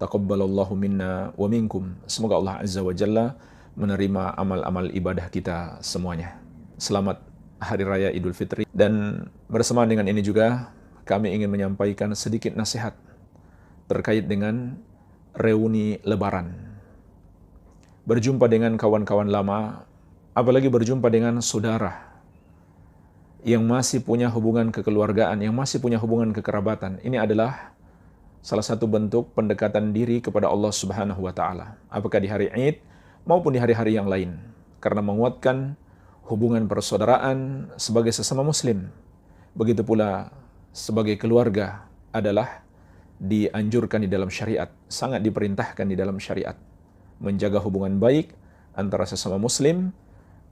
Taqabbalallahu minna wa minkum. Semoga Allah Azza wa Jalla menerima amal-amal ibadah kita semuanya. Selamat Hari Raya Idul Fitri. Dan bersamaan dengan ini juga kami ingin menyampaikan sedikit nasihat terkait dengan reuni Lebaran. Berjumpa dengan kawan-kawan lama, apalagi berjumpa dengan saudara yang masih punya hubungan kekeluargaan, yang masih punya hubungan kekerabatan. Ini adalah salah satu bentuk pendekatan diri kepada Allah Subhanahu wa Ta'ala, apakah di hari Id maupun di hari-hari yang lain, karena menguatkan hubungan persaudaraan sebagai sesama Muslim. Begitu pula sebagai keluarga adalah dianjurkan di dalam syariat, sangat diperintahkan di dalam syariat, menjaga hubungan baik antara sesama Muslim,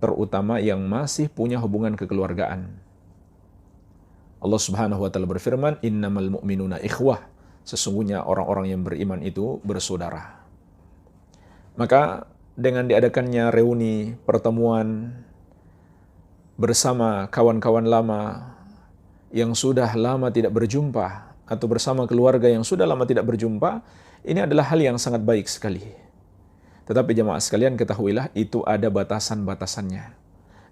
terutama yang masih punya hubungan kekeluargaan. Allah Subhanahu wa Ta'ala berfirman, innamal mu'minuna ikhwah. Sesungguhnya orang-orang yang beriman itu bersaudara. Maka dengan diadakannya reuni pertemuan bersama kawan-kawan lama yang sudah lama tidak berjumpa, atau bersama keluarga yang sudah lama tidak berjumpa, ini adalah hal yang sangat baik sekali. Tetapi jemaah sekalian, ketahuilah itu ada batasan-batasannya.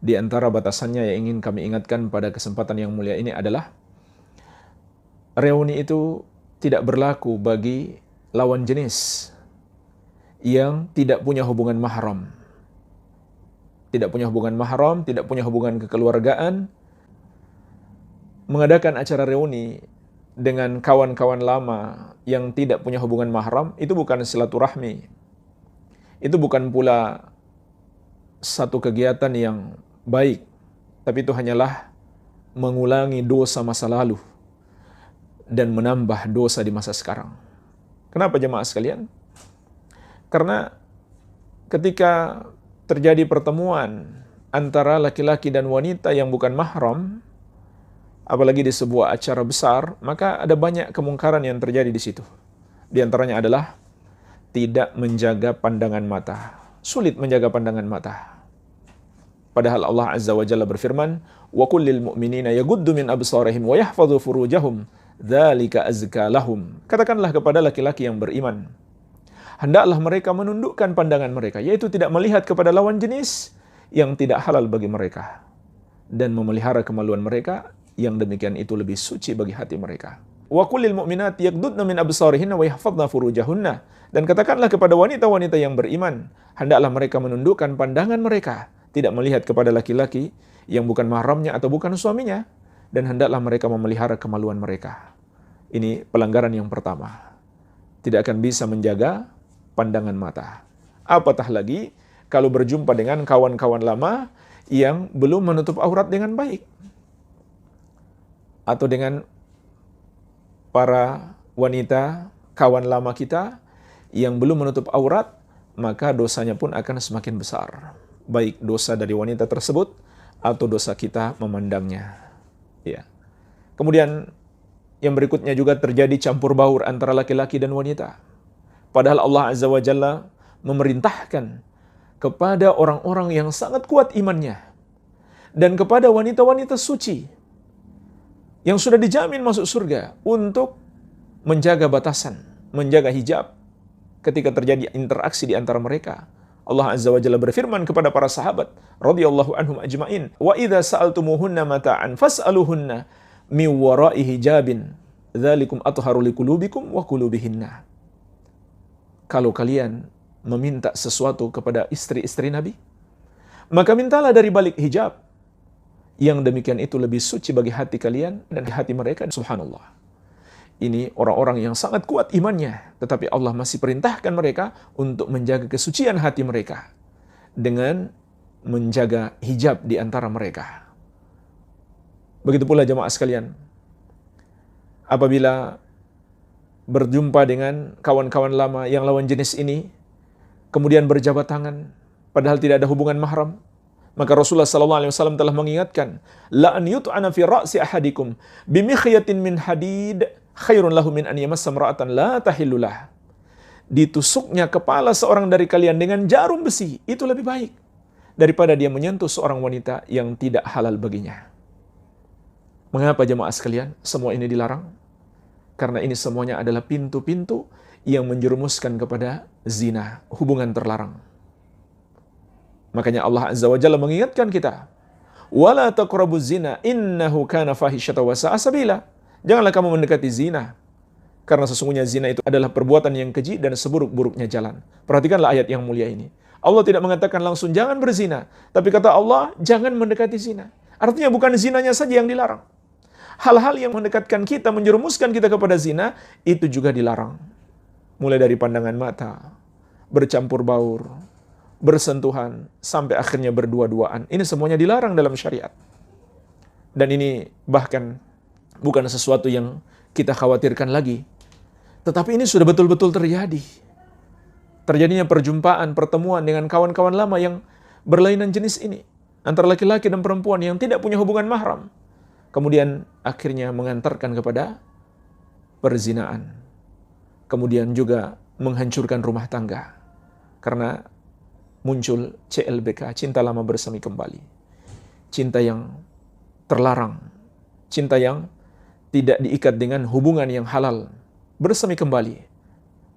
Di antara batasannya yang ingin kami ingatkan pada kesempatan yang mulia ini adalah reuni itu tidak berlaku bagi lawan jenis yang tidak punya hubungan mahram. Tidak punya hubungan mahram, tidak punya hubungan kekeluargaan. Mengadakan acara reuni dengan kawan-kawan lama yang tidak punya hubungan mahram, itu bukan silaturahmi. Itu bukan pula satu kegiatan yang baik, tapi itu hanyalah mengulangi dosa masa lalu dan menambah dosa di masa sekarang. Kenapa jemaah sekalian? Karena ketika terjadi pertemuan antara laki-laki dan wanita yang bukan mahram, apalagi di sebuah acara besar, maka ada banyak kemungkaran yang terjadi di situ. Di antaranya adalah tidak menjaga pandangan mata. Sulit menjaga pandangan mata. Padahal Allah Azza wa Jalla berfirman, wa kullil mu'minina yaguddu min absarihim wa yahfadhu furujahum dzalika azka lahum. Katakanlah kepada laki-laki yang beriman, hendaklah mereka menundukkan pandangan mereka, yaitu tidak melihat kepada lawan jenis yang tidak halal bagi mereka, dan memelihara kemaluan mereka, yang demikian itu lebih suci bagi hati mereka. Wa kullil mu'minati yaghdudna min absarihinna wa yahfadhna furujahunna. Dan katakanlah kepada wanita-wanita yang beriman, hendaklah mereka menundukkan pandangan mereka, tidak melihat kepada laki-laki yang bukan mahramnya atau bukan suaminya, dan hendaklah mereka memelihara kemaluan mereka. Ini pelanggaran yang pertama. Tidak akan bisa menjaga pandangan mata. Apatah lagi kalau berjumpa dengan kawan-kawan lama yang belum menutup aurat dengan baik, atau dengan para wanita kawan lama kita yang belum menutup aurat, maka dosanya pun akan semakin besar. Baik dosa dari wanita tersebut atau dosa kita memandangnya. Ya. Kemudian yang berikutnya juga terjadi campur baur antara laki-laki dan wanita. Padahal Allah Azza wa Jalla memerintahkan kepada orang-orang yang sangat kuat imannya dan kepada wanita-wanita suci yang sudah dijamin masuk surga untuk menjaga batasan, menjaga hijab ketika terjadi interaksi di antara mereka. Allah Azza wa Jalla berfirman kepada para sahabat radhiyallahu anhum ajmain, "Wa idza sa'altumuhunna mata'an fas'aluhunna min wara'i hijabin, dzalikum atharu liqulubikum wa qulubihinna." Kalau kalian meminta sesuatu kepada istri-istri Nabi, maka mintalah dari balik hijab. Yang demikian itu lebih suci bagi hati kalian dan hati mereka. Subhanallah. Ini orang-orang yang sangat kuat imannya, tetapi Allah masih perintahkan mereka untuk menjaga kesucian hati mereka dengan menjaga hijab di antara mereka. Begitu pula jemaah sekalian, apabila berjumpa dengan kawan-kawan lama yang lawan jenis ini, kemudian berjabat tangan, padahal tidak ada hubungan mahram, maka Rasulullah SAW telah mengingatkan, la an yut'ana fi ra'si ahadikum bimikhyatin min hadid khairun lahu min an yamassa imra'atan la tahillulah. Ditusuknya kepala seorang dari kalian dengan jarum besi, itu lebih baik daripada dia menyentuh seorang wanita yang tidak halal baginya. Mengapa jemaah sekalian semua ini dilarang? Karena ini semuanya adalah pintu-pintu yang menjerumuskan kepada zina, hubungan terlarang. Makanya Allah Azza wa Jalla mengingatkan kita, wala taqrabuz zina innahu kana fahisyatan wa sa'a sabila. Janganlah kamu mendekati zina, karena sesungguhnya zina itu adalah perbuatan yang keji dan seburuk-buruknya jalan. Perhatikanlah ayat yang mulia ini. Allah tidak mengatakan langsung jangan berzina, tapi kata Allah jangan mendekati zina. Artinya bukan zinanya saja yang dilarang. Hal-hal yang mendekatkan kita, menjerumuskan kita kepada zina, itu juga dilarang. Mulai dari pandangan mata, bercampur baur, bersentuhan, sampai akhirnya berdua-duaan. Ini semuanya dilarang dalam syariat. Dan ini bahkan bukan sesuatu yang kita khawatirkan lagi. Tetapi ini sudah betul-betul terjadi. Terjadinya perjumpaan, pertemuan dengan kawan-kawan lama yang berlainan jenis ini. Antara laki-laki dan perempuan yang tidak punya hubungan mahram. Kemudian akhirnya mengantarkan kepada perzinaan. Kemudian juga menghancurkan rumah tangga. Karena muncul CLBK, cinta lama bersemi kembali. Cinta yang terlarang. Cinta yang tidak diikat dengan hubungan yang halal. Bersemi kembali.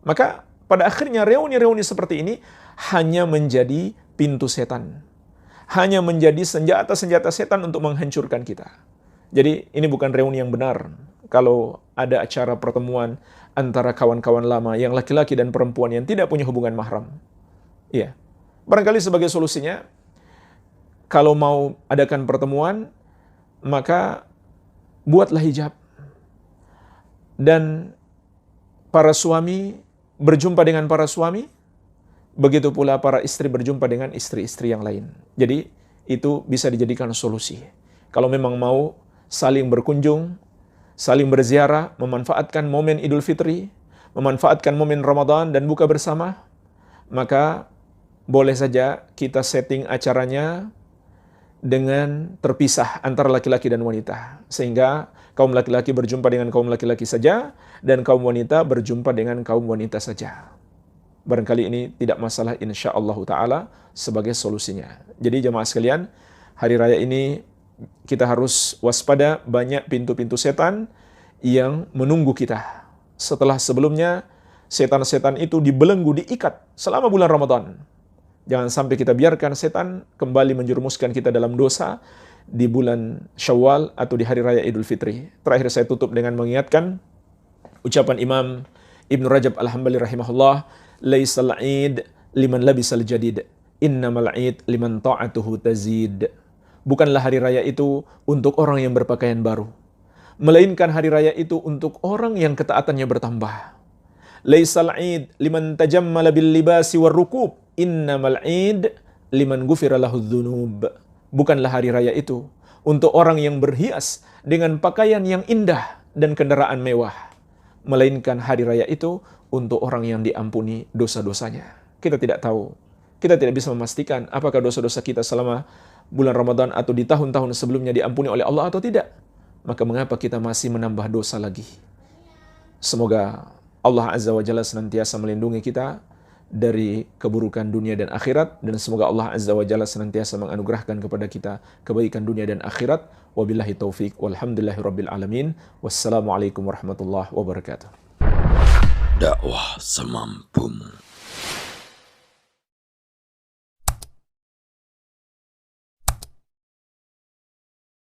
Maka pada akhirnya reuni-reuni seperti ini hanya menjadi pintu setan. Hanya menjadi senjata-senjata setan untuk menghancurkan kita. Jadi ini bukan reuni yang benar. Kalau ada acara pertemuan antara kawan-kawan lama yang laki-laki dan perempuan yang tidak punya hubungan mahram. Iya. Barangkali sebagai solusinya, kalau mau adakan pertemuan, maka buatlah hijab. Dan para suami berjumpa dengan para suami, begitu pula para istri berjumpa dengan istri-istri yang lain. Jadi itu bisa dijadikan solusi. Kalau memang mau saling berkunjung, saling berziarah, memanfaatkan momen Idul Fitri, memanfaatkan momen Ramadan dan buka bersama, maka boleh saja kita setting acaranya dengan terpisah antara laki-laki dan wanita. Sehingga kaum laki-laki berjumpa dengan kaum laki-laki saja, dan kaum wanita berjumpa dengan kaum wanita saja. Barangkali ini tidak masalah insyaallah ta'ala sebagai solusinya. Jadi jemaah sekalian, hari raya ini kita harus waspada, banyak pintu-pintu setan yang menunggu kita. Setelah sebelumnya, setan-setan itu dibelenggu, diikat selama bulan Ramadan. Jangan sampai kita biarkan setan kembali menjerumuskan kita dalam dosa di bulan Syawal atau di hari raya Idul Fitri. Terakhir saya tutup dengan mengingatkan ucapan Imam Ibn Rajab Al-Hambali rahimahullah, laisal 'id liman labisal jadid, innamal 'id liman ta'atuhu tazid. Bukanlah hari raya itu untuk orang yang berpakaian baru, melainkan hari raya itu untuk orang yang ketaatannya bertambah. Laisal 'id liman tajammala bil libasi war rukub, innamal 'id liman ghufira lahu dzunub. Bukanlah hari raya itu untuk orang yang berhias dengan pakaian yang indah dan kendaraan mewah, melainkan hari raya itu untuk orang yang diampuni dosa-dosanya. Kita tidak tahu, kita tidak bisa memastikan apakah dosa-dosa kita selama bulan Ramadan atau di tahun-tahun sebelumnya diampuni oleh Allah atau tidak. Maka mengapa kita masih menambah dosa lagi? Semoga Allah Azza wa Jalla senantiasa melindungi kita dari keburukan dunia dan akhirat, dan semoga Allah Azza wa Jalla senantiasa menganugerahkan kepada kita kebaikan dunia dan akhirat. Wabillahi taufik walhamdulillahi rabbil alamin. Wassalamualaikum warahmatullahi wabarakatuh. Dakwah semampumu.